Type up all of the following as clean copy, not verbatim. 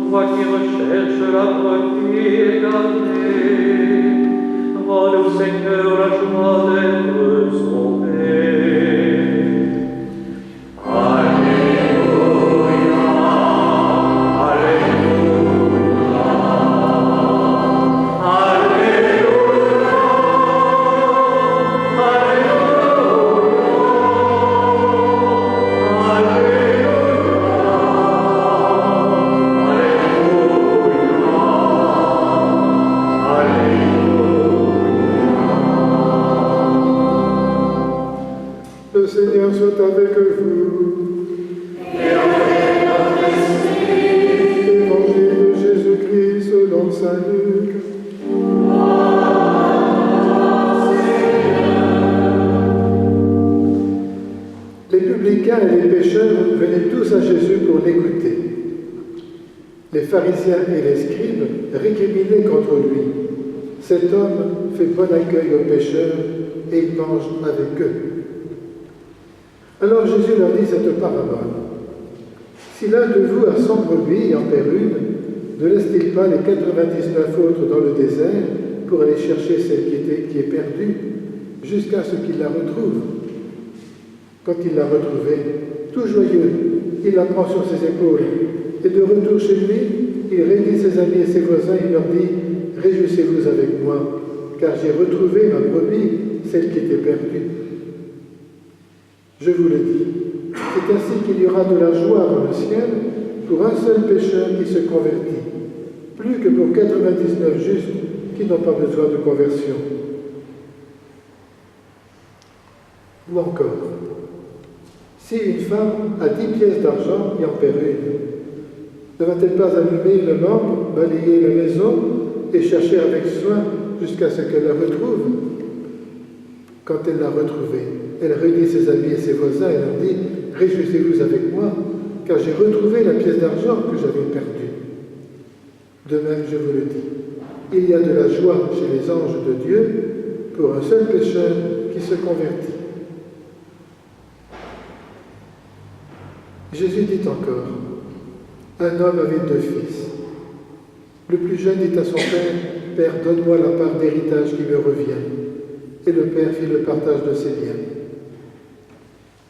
toi qui recherches la brebis égarée, rends au Seigneur la joie d'être sauvé. Le Seigneur soit avec vous. Et avec votre esprit. Évangile de Jésus-Christ selon saint Luc. Les publicains et les pécheurs venaient tous à Jésus pour l'écouter. Les pharisiens et les scribes récriminaient contre lui. Cet homme fait bon accueil aux pécheurs et il mange avec eux. Alors Jésus leur dit cette parabole. Si l'un de vous a 100 brebis et en perd une, ne laisse-t-il pas les 99 autres dans le désert pour aller chercher celle qui est perdue jusqu'à ce qu'il la retrouve? Quand il l'a retrouvée, tout joyeux, il la prend sur ses épaules et de retour chez lui, il réunit ses amis et ses voisins et leur dit « Réjouissez-vous avec moi, car j'ai retrouvé ma brebis, celle qui était perdue. » Je vous le dis, c'est ainsi qu'il y aura de la joie dans le ciel pour un seul pécheur qui se convertit, plus que pour 99 justes qui n'ont pas besoin de conversion. Ou encore, si une femme a 10 pièces d'argent et en perd une, ne va-t-elle pas allumer une lampe, balayer la maison et chercher avec soin jusqu'à ce qu'elle la retrouve? Quand elle l'a retrouvée, elle réunit ses amis et ses voisins et leur dit « Réjouissez-vous avec moi, car j'ai retrouvé la pièce d'argent que j'avais perdue. » De même, je vous le dis, il y a de la joie chez les anges de Dieu pour un seul pécheur qui se convertit. Jésus dit encore, un homme avait 2 fils. Le plus jeune dit à son père, « Père, donne-moi la part d'héritage qui me revient. » Et le père fit le partage de ses biens.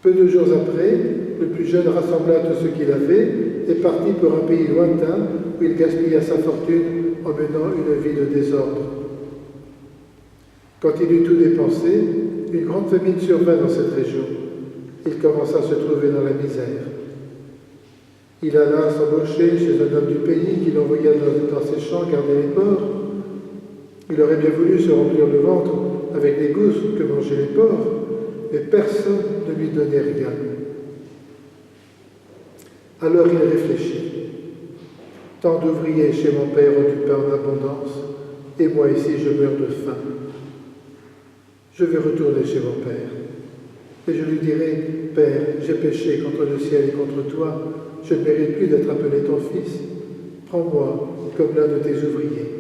Peu de jours après, le plus jeune rassembla tout ce qu'il avait et partit pour un pays lointain où il gaspilla sa fortune en menant une vie de désordre. Quand il eut tout dépensé, une grande famine survint dans cette région. Il commença à se trouver dans la misère. Il alla s'embaucher chez un homme du pays qui l'envoya dans ses champs garder les porcs. Il aurait bien voulu se remplir le ventre avec les gousses que mangeaient les porcs, mais personne ne lui donnait rien. Alors il réfléchit. Tant d'ouvriers chez mon père ont du pain en abondance, et moi ici je meurs de faim. Je vais retourner chez mon père, et je lui dirai, « Père, j'ai péché contre le ciel et contre toi, je ne mérite plus d'être appelé ton fils. Prends-moi comme l'un de tes ouvriers. »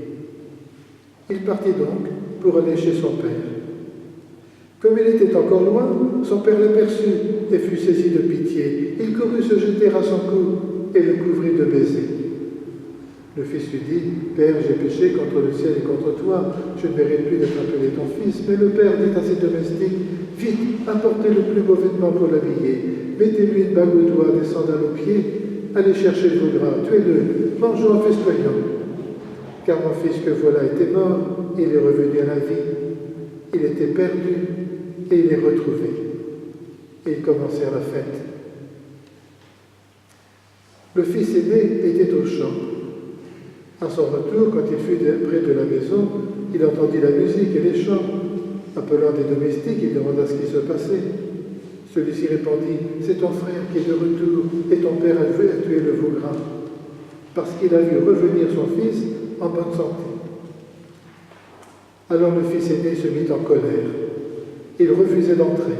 Il partit donc pour aller chez son père. Comme il était encore loin, son père l'aperçut et fut saisi de pitié. Il courut se jeter à son cou et le couvrit de baisers. Le fils lui dit, « Père, j'ai péché contre le ciel et contre toi, je ne mérite plus d'être appelé ton fils. » Mais le père dit à ses domestiques, « Vite, apportez le plus beau vêtement pour l'habiller, mettez-lui une bague au doigt, des sandales aux pieds, allez chercher le veau gras, tuez-le, mangeons en festoyant. Car mon fils que voilà était mort, il est revenu à la vie, il était perdu, et il est retrouvé. » Et ils commencèrent la fête. Le fils aîné était au champ. À son retour, quand il fut près de la maison, il entendit la musique et les chants. Appelant des domestiques, il demanda ce qui se passait. Celui-ci répondit, « C'est ton frère qui est de retour, et ton père a tué le veau gras, parce qu'il a vu revenir son fils en bonne santé. » Alors le fils aîné se mit en colère. Il refusait d'entrer.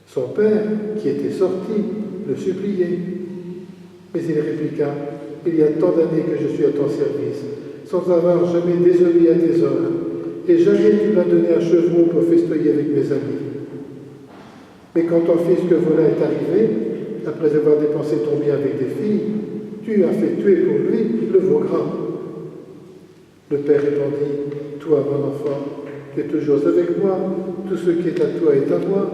Son père, qui était sorti, le suppliait. Mais il répliqua, « Il y a tant d'années que je suis à ton service, sans avoir jamais désobéi à tes ordres, et jamais tu m'as donné un chevreau pour festoyer avec mes amis. Mais quand ton fils que voilà est arrivé, après avoir dépensé ton bien avec des filles, tu as fait tuer pour lui le veau gras. Le père répondit, toi, mon enfant, tu es toujours avec moi, tout ce qui est à toi est à moi.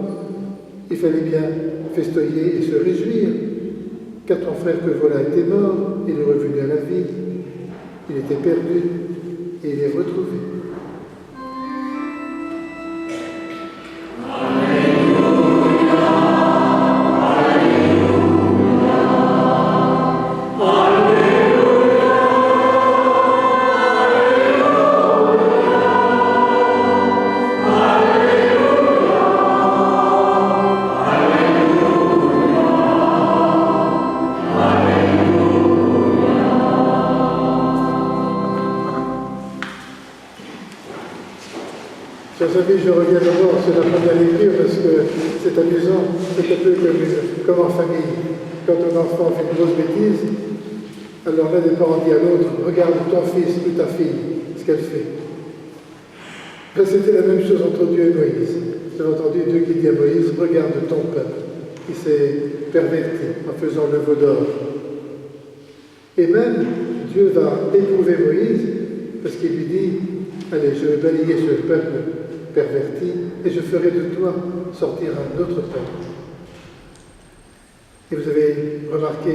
Il fallait bien festoyer et se réjouir, car ton frère que voilà était mort, il est revenu à la vie, il était perdu et il est retrouvé. Chers amis, je reviens d'abord sur la première lecture parce que c'est amusant, c'est un peu comme en famille. Quand un enfant fait une grosse bêtise, alors l'un des parents dit à l'autre, regarde ton fils ou ta fille, ce qu'elle fait. Ben, c'était la même chose entre Dieu et Moïse. J'ai entendu Dieu qui dit à Moïse, regarde ton peuple, qui s'est perverti en faisant le veau d'or. Et même, Dieu va éprouver Moïse parce qu'il lui dit, allez, je vais balayer ce peuple perverti, et je ferai de toi sortir un autre peuple. Et vous avez remarqué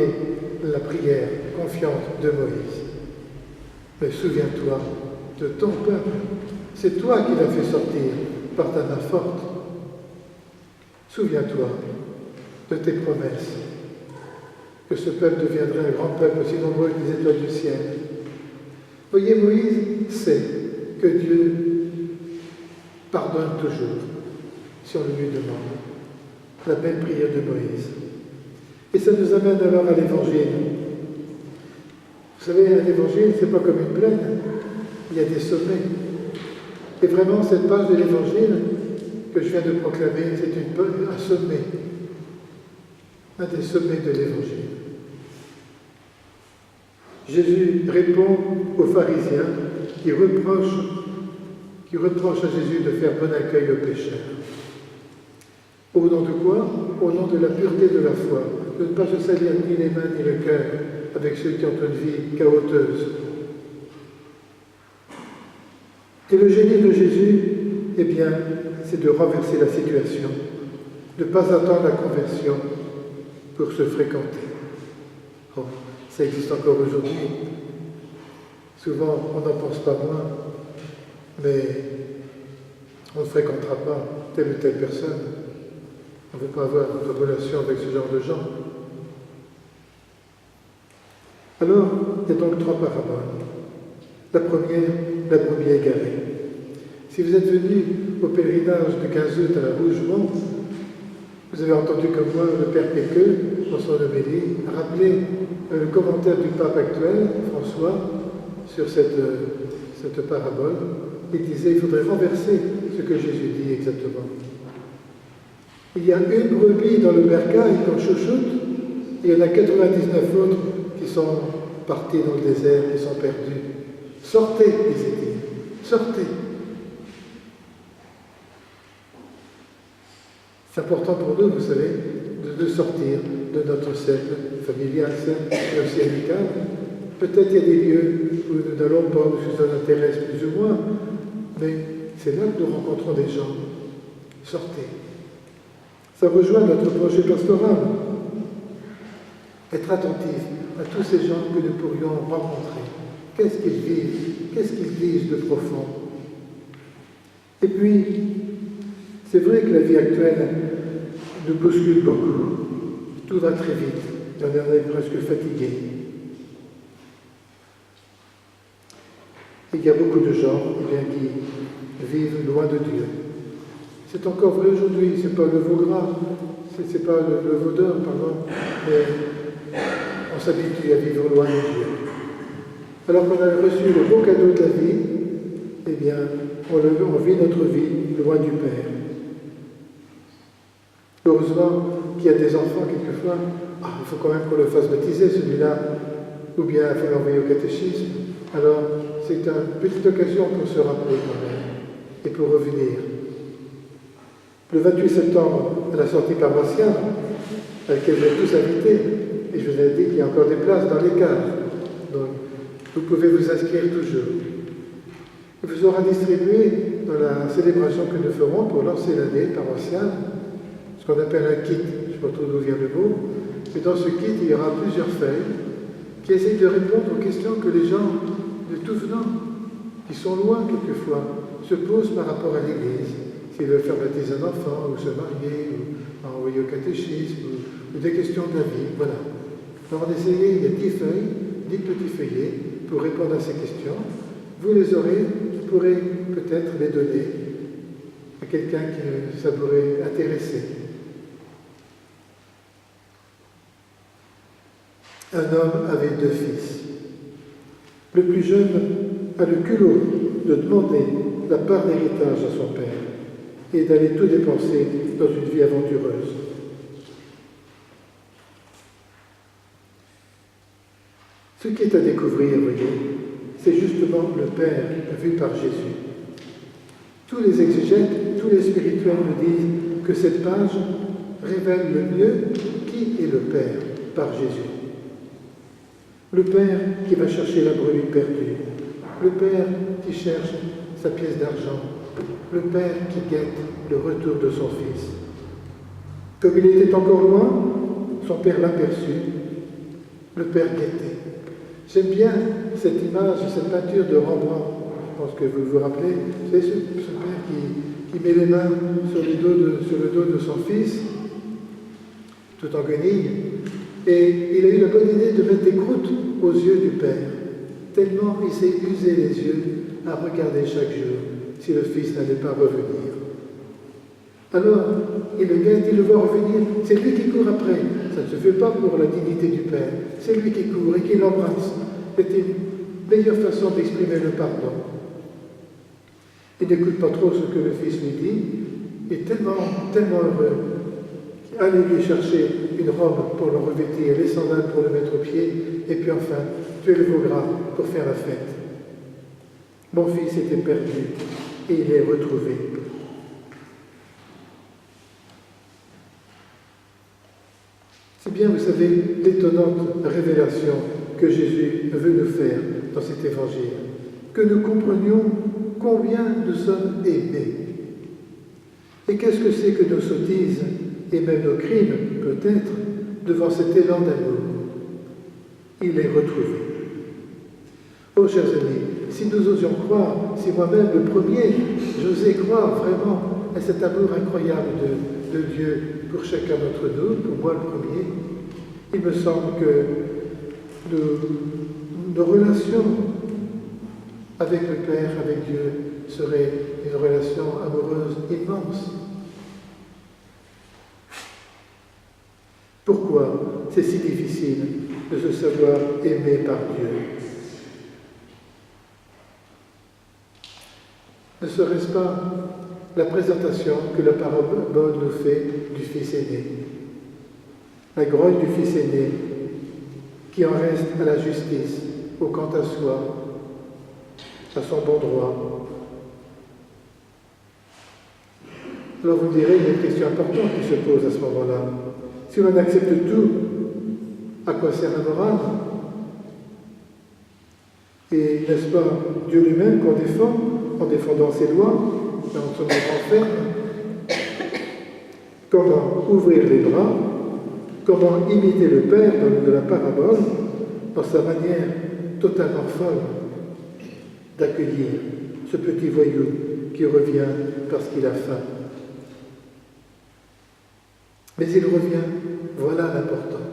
la prière confiante de Moïse. Mais souviens-toi de ton peuple. C'est toi qui l'as fait sortir par ta main forte. Souviens-toi de tes promesses, que ce peuple deviendrait un grand peuple aussi nombreux que les étoiles du ciel. Voyez, Moïse sait que Dieu pardonne toujours, si on le lui demande. La belle prière de Moïse. Et ça nous amène alors à l'Évangile. Vous savez, un Évangile, c'est pas comme une plaine, il y a des sommets. Et vraiment, cette page de l'Évangile que je viens de proclamer, c'est un sommet, un des sommets de l'Évangile. Jésus répond aux pharisiens qui reprochent à Jésus de faire bon accueil aux pécheurs. Au nom de quoi? Au nom de la pureté de la foi, de ne pas se salir ni les mains ni le cœur avec ceux qui ont une vie cahoteuse. Et le génie de Jésus, eh bien, c'est de renverser la situation, de ne pas attendre la conversion pour se fréquenter. Oh, ça existe encore aujourd'hui. Souvent, on n'en pense pas moins, mais on ne fréquentera pas telle ou telle personne. On ne veut pas avoir notre relation avec ce genre de gens. Alors, il y a donc 3 paraboles. La première, la brebis égarée. Si vous êtes venu au pèlerinage de 15 août à la Rougemont, vous avez entendu comme moi le Père Péqueux, dans son homélie, rappeler le commentaire du pape actuel, François, sur cette parabole. Il disait qu'il faudrait renverser ce que Jésus dit exactement. Il y a une brebis dans le bercail qu'on chouchoute, et il y en a 99 autres qui sont partis dans le désert, qui sont perdus. Sortez, disait-il, sortez. C'est important pour nous, vous savez, de sortir de notre cercle familial, mais aussi amical. Peut-être il y a des lieux où nous n'allons pas, où ça nous intéresse plus ou moins, mais c'est là que nous rencontrons des gens. Sortez. Ça rejoint notre projet pastoral. Être attentif à tous ces gens que nous pourrions rencontrer. Qu'est-ce qu'ils vivent? Qu'est-ce qu'ils disent de profond? Et puis, c'est vrai que la vie actuelle nous bouscule beaucoup. Tout va très vite. On est presque fatigué. Il y a beaucoup de gens qui vivent loin de Dieu. C'est encore vrai aujourd'hui, c'est pas le veau gras, c'est pas le veau d'or, pardon, mais on s'habitue à vivre loin de Dieu. Alors qu'on a reçu le beau cadeau de la vie, eh bien, on vit notre vie loin du Père. Heureusement qu'il y a des enfants, quelquefois, il faut quand même qu'on le fasse baptiser, celui-là, ou bien il faut l'envoyer au catéchisme. Alors, c'est une petite occasion pour se rappeler quand même, et pour revenir. Le 28 septembre, à la sortie paroissiale, à laquelle vous êtes tous invités, et je vous ai dit qu'il y a encore des places dans les caves. Donc, vous pouvez vous inscrire toujours. Il vous aura distribué dans la célébration que nous ferons pour lancer l'année paroissiale, ce qu'on appelle un kit, je ne sais pas trop d'où vient le mot, mais dans ce kit, il y aura plusieurs feuilles qui essayent de répondre aux questions que les gens de tout venant, qui sont loin quelquefois, se posent par rapport à l'Église. S'ils veulent faire baptiser un enfant, ou se marier, ou envoyer au catéchisme, ou des questions de la vie, voilà. Alors on essayait, il y a 10 feuilles, 10 petits feuillets pour répondre à ces questions. Vous les aurez, vous pourrez peut-être les donner à quelqu'un qui ça pourrait intéresser. Un homme avait 2 fils. Le plus jeune a le culot de demander la part d'héritage à son père et d'aller tout dépenser dans une vie aventureuse. Ce qui est à découvrir, voyez, c'est justement le Père vu par Jésus. Tous les exégètes, tous les spirituels nous disent que cette page révèle le mieux qui est le Père par Jésus. Le Père qui va chercher la brebis perdue, le Père qui cherche sa pièce d'argent, le Père qui guette le retour de son Fils. Comme il était encore loin, son Père l'aperçut, le Père guettait. J'aime bien cette image, cette peinture de Rembrandt. Je pense que vous vous rappelez, c'est ce Père qui met les mains sur le dos de son Fils, tout en guenille. Et il a eu la bonne idée de mettre des croûtes aux yeux du Père, tellement il s'est usé les yeux à regarder chaque jour si le Fils n'allait pas revenir. Alors, il le guette, il le voit revenir, c'est lui qui court après. Ça ne se fait pas pour la dignité du Père, c'est lui qui court et qui l'embrasse. C'est une meilleure façon d'exprimer le pardon. Il n'écoute pas trop ce que le Fils lui dit, il est tellement heureux. Allez lui chercher une robe pour le revêtir, les sandales pour le mettre aux pieds, et puis enfin, tuer le veau gras pour faire la fête. Mon fils était perdu et il est retrouvé. C'est bien, vous savez, l'étonnante révélation que Jésus veut nous faire dans cet évangile, que nous comprenions combien nous sommes aimés. Et qu'est-ce que c'est que nos sottises et même nos crimes, peut-être, devant cet élan d'amour? Il est retrouvé. Oh, chers amis, si nous osions croire, si moi-même, le premier, j'osais croire vraiment à cet amour incroyable de Dieu pour chacun d'entre nous, pour moi le premier, il me semble que nos relations avec le Père, avec Dieu, seraient une relation amoureuse immense. Pourquoi c'est si difficile de se savoir aimé par Dieu? Ne serait-ce pas la présentation que la parabole nous fait du Fils aîné? La grogne du Fils aîné qui en reste à la justice, au quant à soi, à son bon droit. Alors vous me direz, il y a une question importante qui se pose à ce moment-là. Si on accepte tout, à quoi sert la morale? Et n'est-ce pas Dieu lui-même qu'on défend, en défendant ses lois, en se mettant ferme? Comment ouvrir les bras? Comment imiter le Père de la parabole dans sa manière totalement folle d'accueillir ce petit voyou qui revient parce qu'il a faim? Mais il revient, voilà l'important.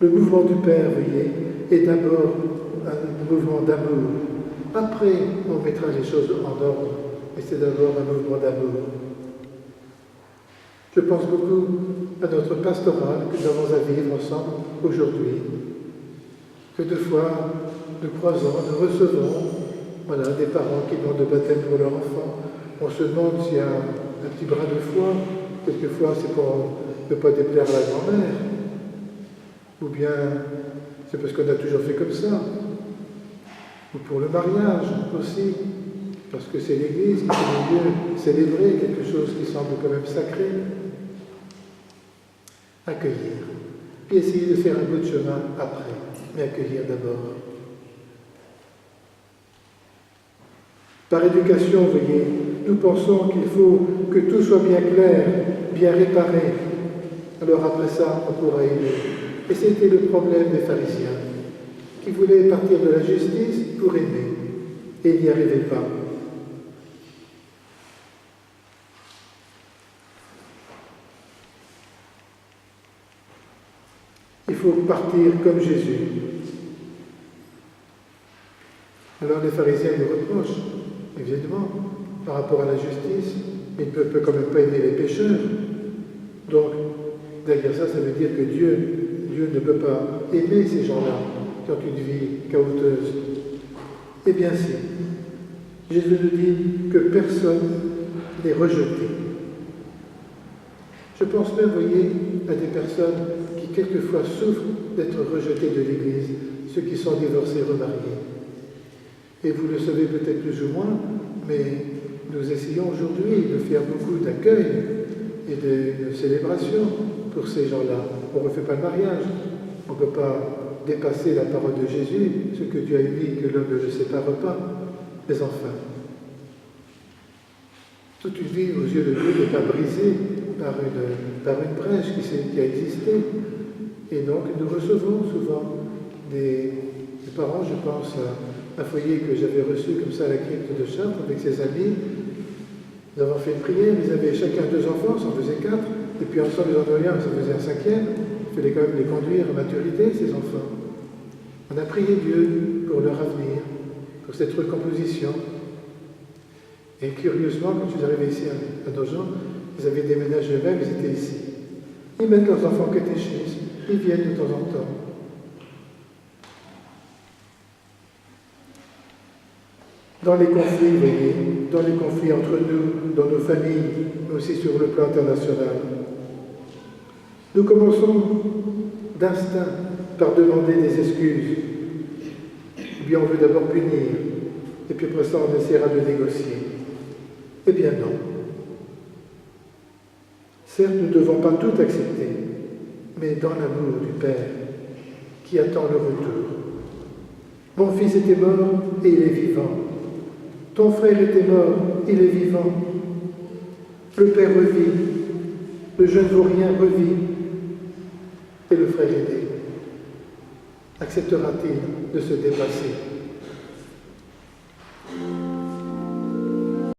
Le mouvement du Père, voyez, est d'abord un mouvement d'amour. Après, on mettra les choses en ordre, mais c'est d'abord un mouvement d'amour. Je pense beaucoup à notre pastorale que nous avons à vivre ensemble aujourd'hui, que deux fois nous croisons, nous recevons des parents qui demandent le baptême pour leur enfant. On se demande s'il y a un petit brin de foi. Quelquefois, c'est pour ne pas déplaire à la grand-mère. Ou bien, c'est parce qu'on a toujours fait comme ça. Ou pour le mariage aussi, parce que c'est l'Église qui peut mieux célébrer quelque chose qui semble quand même sacré. Accueillir. puis essayer de faire un bout de chemin après, mais accueillir d'abord. Par éducation, vous voyez, nous pensons qu'il faut que tout soit bien clair, bien réparé. Alors après ça, on pourra aimer. Et c'était le problème des pharisiens, qui voulaient partir de la justice pour aimer, et ils n'y arrivaient pas. Il faut partir comme Jésus. Alors les pharisiens nous reprochent, évidemment, par rapport à la justice, ils ne peuvent quand même pas aimer les pécheurs. Donc, derrière ça, ça veut dire que Dieu ne peut pas aimer ces gens-là qui ont une vie caoteuse. Eh bien si, Jésus nous dit que personne n'est rejeté. Je pense même, vous voyez, à des personnes qui quelquefois souffrent d'être rejetées de l'Église, ceux qui sont divorcés, remariés. Et vous le savez peut-être plus ou moins, mais nous essayons aujourd'hui de faire beaucoup d'accueil et de célébration pour ces gens-là. On ne refait pas le mariage, on ne peut pas dépasser la parole de Jésus, ce que Dieu a dit, que l'homme ne le sépare pas. Mais enfin, toute une vie aux yeux de Dieu n'est pas brisée par une brèche qui a existé. Et donc nous recevons souvent des parents, je pense à un foyer que j'avais reçu comme ça à la crypte de Chartres avec ses amis. Nous avons fait une prière, ils avaient chacun 2 enfants, ça en faisait 4, et puis ensemble ils en avaient un, ça faisait un 5e. Il fallait quand même les conduire à maturité, ces enfants. On a prié Dieu pour leur avenir, pour cette recomposition. Et curieusement, quand je suis arrivé ici à Nogent, ils avaient déménagé eux-mêmes, ils étaient ici. Ils mettent leurs enfants catéchistes, ils viennent de temps en temps. Dans les conflits, vous voyez, dans les conflits entre nous, dans nos familles, mais aussi sur le plan international, nous commençons d'instinct par demander des excuses. Ou bien on veut d'abord punir, et puis après ça on essaiera de négocier. Eh bien non. Certes, nous ne devons pas tout accepter, mais dans l'amour du Père qui attend le retour. Mon fils était mort et il est vivant. Ton frère était mort, il est vivant. Le Père revit, le jeune vaurien revit, et le frère aîné acceptera-t-il de se dépasser